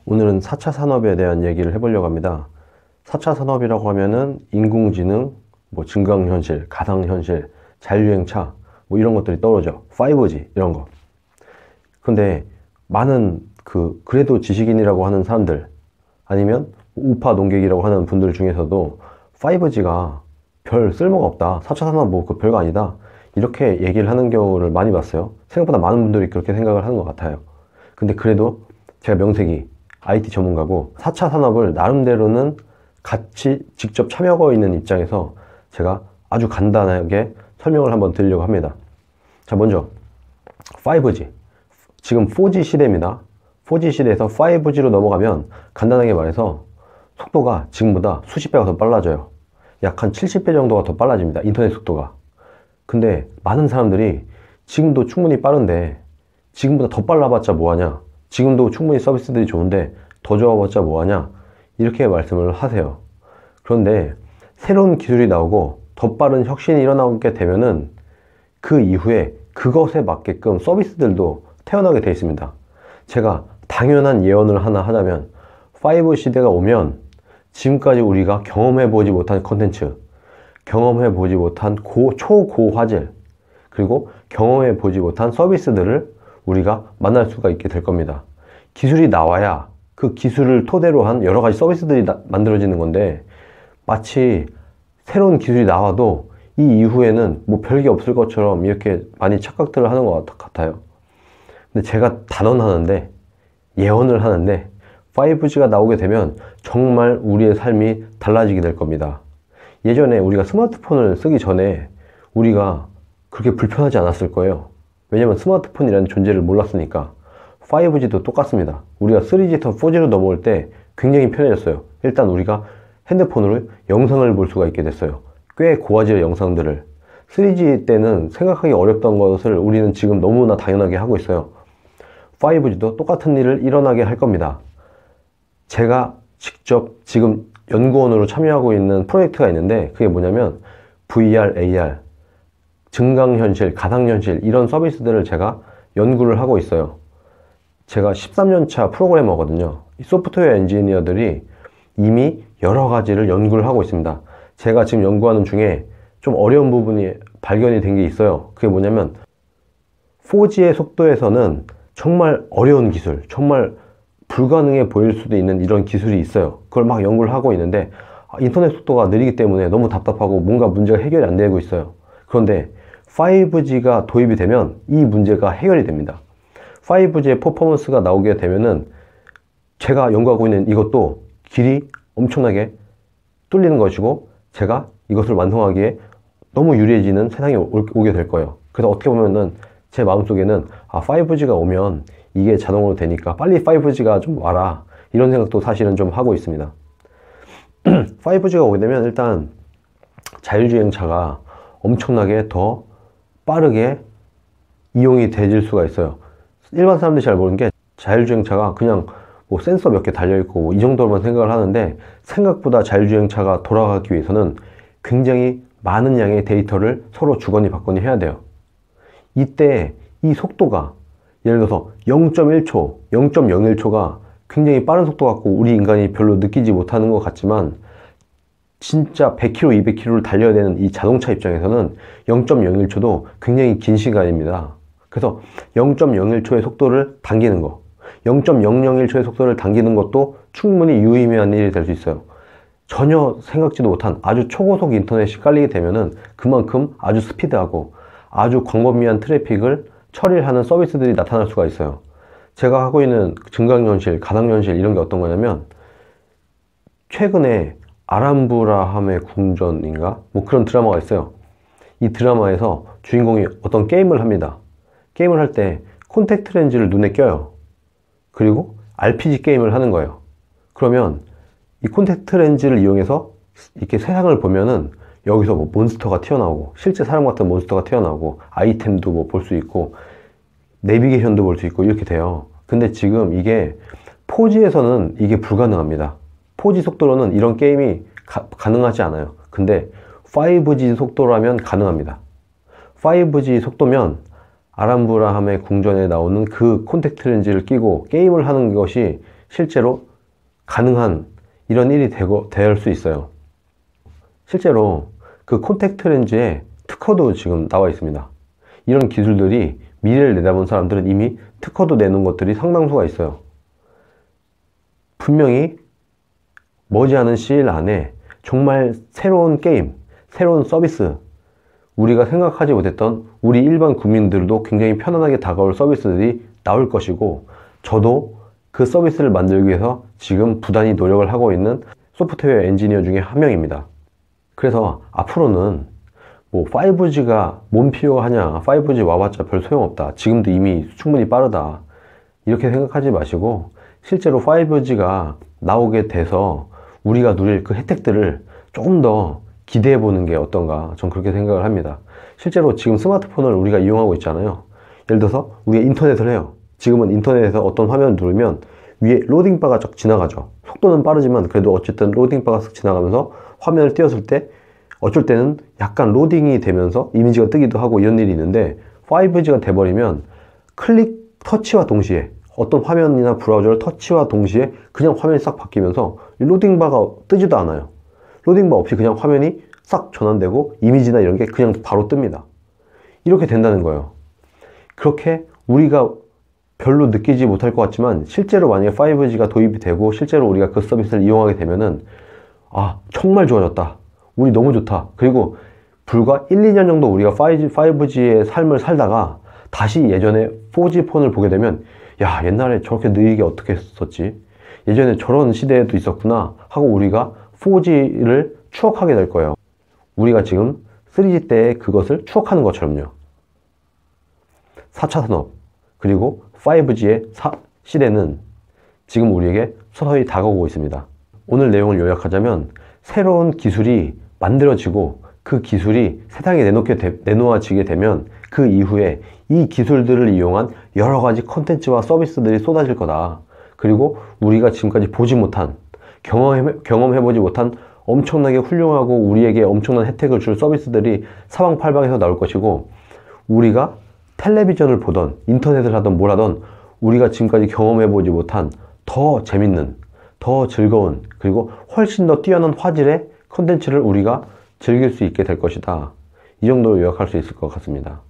오늘은 4차 산업에 대한 얘기를 해보려고 합니다. 4차 산업이라고 하면은 인공지능, 증강현실, 가상현실, 자율주행차 이런 것들이 떠오르죠. 5G 이런 거. 근데 많은 그래도 지식인이라고 하는 사람들, 아니면 우파 농객이라고 하는 분들 중에서도 5G가 별 쓸모가 없다, 4차 산업 그 별거 아니다, 이렇게 얘기를 하는 경우를 많이 봤어요. 생각보다 많은 분들이 그렇게 생각을 하는 것 같아요. 근데 그래도 제가 명색이 IT 전문가고 4차 산업을 나름대로는 같이 직접 참여하고 있는 입장에서 제가 아주 간단하게 설명을 한번 드리려고 합니다. 자, 먼저 5G, 지금 4G 시대입니다. 4G 시대에서 5G로 넘어가면 간단하게 말해서 속도가 지금보다 수십 배가 더 빨라져요. 약 한 70배 정도가 더 빨라집니다, 인터넷 속도가. 근데 많은 사람들이 지금도 충분히 빠른데 지금보다 더 빨라봤자 뭐하냐, 지금도 충분히 서비스들이 좋은데 더 좋아봤자 뭐하냐, 이렇게 말씀을 하세요. 그런데 새로운 기술이 나오고 더 빠른 혁신이 일어나게 되면은 그 이후에 그것에 맞게끔 서비스들도 태어나게 되어 있습니다. 제가 당연한 예언을 하나 하자면 5 시대가 오면 지금까지 우리가 경험해보지 못한 컨텐츠, 경험해보지 못한 초고화질, 그리고 경험해보지 못한 서비스들을 우리가 만날 수가 있게 될 겁니다. 기술이 나와야 그 기술을 토대로 한 여러 가지 서비스들이 만들어지는 건데, 마치 새로운 기술이 나와도 이 이후에는 별게 없을 것처럼 이렇게 많이 착각들을 하는 것 같아요. 근데 제가 단언하는데, 예언을 하는데 5G가 나오게 되면 정말 우리의 삶이 달라지게 될 겁니다. 예전에 우리가 스마트폰을 쓰기 전에 우리가 그렇게 불편하지 않았을 거예요. 왜냐면 스마트폰이라는 존재를 몰랐으니까. 5G도 똑같습니다. 우리가 3G부터 4G로 넘어올 때 굉장히 편해졌어요. 일단 우리가 핸드폰으로 영상을 볼 수가 있게 됐어요. 꽤 고화질의 영상들을. 3G 때는 생각하기 어렵던 것을 우리는 지금 너무나 당연하게 하고 있어요. 5G도 똑같은 일을 일어나게 할 겁니다. 제가 직접 지금 연구원으로 참여하고 있는 프로젝트가 있는데, 그게 뭐냐면 VR, AR, 증강현실, 가상현실, 이런 서비스들을 제가 연구를 하고 있어요. 제가 13년차 프로그래머거든요. 이 소프트웨어 엔지니어들이 이미 여러 가지를 연구를 하고 있습니다. 제가 지금 연구하는 중에 좀 어려운 부분이 발견이 된 게 있어요. 그게 뭐냐면 4G의 속도에서는 정말 어려운 기술, 정말 불가능해 보일 수도 있는 이런 기술이 있어요. 그걸 막 연구를 하고 있는데 인터넷 속도가 느리기 때문에 너무 답답하고 뭔가 문제가 해결이 안 되고 있어요. 그런데 5G가 도입이 되면 이 문제가 해결이 됩니다. 5G의 퍼포먼스가 나오게 되면은 제가 연구하고 있는 이것도 길이 엄청나게 뚫리는 것이고, 제가 이것을 완성하기에 너무 유리해지는 세상이 오게 될 거예요. 그래서 어떻게 보면은 제 마음속에는 5G가 오면 이게 자동으로 되니까 빨리 5G가 좀 와라, 이런 생각도 사실은 좀 하고 있습니다. 5G가 오게 되면 일단 자율주행차가 엄청나게 더 빠르게 이용이 되질 수가 있어요. 일반 사람들이 잘 모르는 게 자율주행차가 그냥 센서 몇 개 달려있고 이 정도로만 생각을 하는데, 생각보다 자율주행차가 돌아가기 위해서는 굉장히 많은 양의 데이터를 서로 주거니 받거니 해야 돼요. 이때 이 속도가 예를 들어서 0.1초, 0.01초가 굉장히 빠른 속도 같고 우리 인간이 별로 느끼지 못하는 것 같지만, 진짜 100km, 200km를 달려야 되는 이 자동차 입장에서는 0.01초도 굉장히 긴 시간입니다. 그래서 0.01초의 속도를 당기는 거, 0.001초의 속도를 당기는 것도 충분히 유의미한 일이 될 수 있어요. 전혀 생각지도 못한 아주 초고속 인터넷이 깔리게 되면은 그만큼 아주 스피드하고 아주 광범위한 트래픽을 처리하는 서비스들이 나타날 수가 있어요. 제가 하고 있는 증강현실, 가상현실, 이런 게 어떤 거냐면, 최근에 아람브라함의 궁전인가? 그런 드라마가 있어요. 이 드라마에서 주인공이 어떤 게임을 합니다. 게임을 할 때 콘택트 렌즈를 눈에 껴요. 그리고 RPG 게임을 하는 거예요. 그러면 이 콘택트 렌즈를 이용해서 이렇게 세상을 보면은 여기서 몬스터가 튀어나오고, 실제 사람 같은 몬스터가 튀어나오고, 아이템도 볼 수 있고, 내비게이션도 볼 수 있고, 이렇게 돼요. 근데 지금 이게 4G에서는 이게 불가능합니다. 4G 속도로는 이런 게임이 가능하지 않아요. 근데 5G 속도라면 가능합니다. 5G 속도면 아람브라함의 궁전에 나오는 그 콘택트 렌즈를 끼고 게임을 하는 것이 실제로 가능한 이런 일이 될 수 있어요. 실제로 그 콘택트 렌즈에 특허도 지금 나와 있습니다. 이런 기술들이 미래를 내다본 사람들은 이미 특허도 내놓은 것들이 상당수가 있어요. 분명히 머지않은 시일 안에 정말 새로운 게임, 새로운 서비스, 우리가 생각하지 못했던 우리 일반 국민들도 굉장히 편안하게 다가올 서비스들이 나올 것이고, 저도 그 서비스를 만들기 위해서 지금 부단히 노력을 하고 있는 소프트웨어 엔지니어 중에 한 명입니다. 그래서 앞으로는 뭐 5G가 뭔 필요하냐, 5G 와봤자 별 소용없다, 지금도 이미 충분히 빠르다, 이렇게 생각하지 마시고 실제로 5G가 나오게 돼서 우리가 누릴 그 혜택들을 조금 더 기대해 보는 게 어떤가, 전 그렇게 생각을 합니다. 실제로 지금 스마트폰을 우리가 이용하고 있잖아요. 예를 들어서 우리가 인터넷을 해요. 지금은 인터넷에서 어떤 화면을 누르면 위에 로딩바가 쫙 지나가죠. 속도는 빠르지만 그래도 어쨌든 로딩바가 쓱 지나가면서 화면을 띄웠을 때 어쩔 때는 약간 로딩이 되면서 이미지가 뜨기도 하고 이런 일이 있는데, 5G가 돼버리면 클릭 터치와 동시에 어떤 화면이나 브라우저를 터치와 동시에 그냥 화면이 싹 바뀌면서 로딩바가 뜨지도 않아요. 로딩바 없이 그냥 화면이 싹 전환되고 이미지나 이런 게 그냥 바로 뜹니다. 이렇게 된다는 거예요. 그렇게 우리가 별로 느끼지 못할 것 같지만 실제로 만약에 5G가 도입이 되고 실제로 우리가 그 서비스를 이용하게 되면은, 아, 정말 좋아졌다, 우리 너무 좋다, 그리고 불과 1, 2년 정도 우리가 5G의 삶을 살다가 다시 예전에 4G 폰을 보게 되면, 야, 옛날에 저렇게 느리게 어떻게 했었지, 예전에 저런 시대에도 있었구나 하고 우리가 4G를 추억하게 될 거예요. 우리가 지금 3G 때의 그것을 추억하는 것처럼요. 4차 산업 그리고 5G의 시대는 지금 우리에게 서서히 다가오고 있습니다. 오늘 내용을 요약하자면, 새로운 기술이 만들어지고 그 기술이 세상에 내놓아지게 되면 그 이후에 이 기술들을 이용한 여러 가지 컨텐츠와 서비스들이 쏟아질 거다. 그리고 우리가 지금까지 보지 못한, 경험해보지 못한 엄청나게 훌륭하고 우리에게 엄청난 혜택을 줄 서비스들이 사방팔방에서 나올 것이고, 우리가 텔레비전을 보던 인터넷을 하던 뭘 하던 우리가 지금까지 경험해보지 못한 더 재밌는, 더 즐거운, 그리고 훨씬 더 뛰어난 화질의 컨텐츠를 우리가 즐길 수 있게 될 것이다. 이 정도로 요약할 수 있을 것 같습니다.